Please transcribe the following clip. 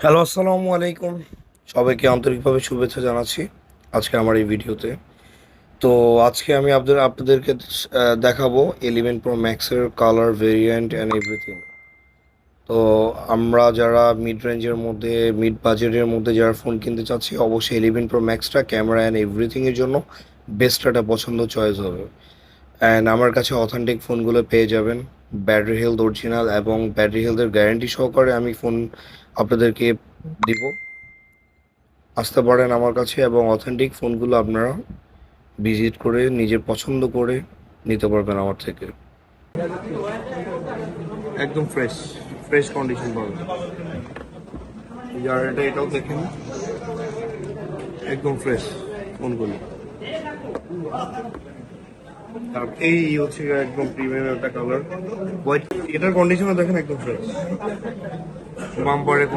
Hello, আসসালামু আলাইকুম। সবাইকে আন্তরিকভাবে শুভেচ্ছা জানাচ্ছি আজকে আমার এই ভিডিওতে। তো আজকে আমি আপনাদেরকে দেখাবো 11 প্রো ম্যাক্সের কালার ভেরিয়েন্ট অ্যান্ড এভরিথিং। তো আমরা যারা মিড রেঞ্জের মধ্যে, মিড বাজেটের মধ্যে যারা ফোন কিনতে চাচ্ছি, অবশ্যই 11 প্রো ম্যাক্সটা ক্যামেরা অ্যান্ড এভরিথিংয়ের জন্য বেস্ট একটা পছন্দ চয়েস হবে। অ্যান্ড আমার কাছে অথেন্টিক ফোনগুলো পেয়ে যাবেন, ব্যাটারি হেলথ অরিজিনাল এবং ব্যাটারি হেলথের গ্যারান্টি সহকারে আমি ফোন আপনাদেরকে দিব। আসতে পারেন আমার কাছে এবং অথেন্টিক ফোনগুলো আপনারা ভিজিট করে নিজে পছন্দ করে নিতে পারবেন আমার থেকে। একদম ফ্রেশ ফ্রেশ কন্ডিশন পাবেন। আর এটাও দেখেন, একদম ফ্রেশ ফোনগুলো। আর এই হচ্ছে একদম প্রিমিয়াম একটা কালার হোয়াইট, এটার কন্ডিশনও দেখেন একদম ফ্রেশ। বাম্পারে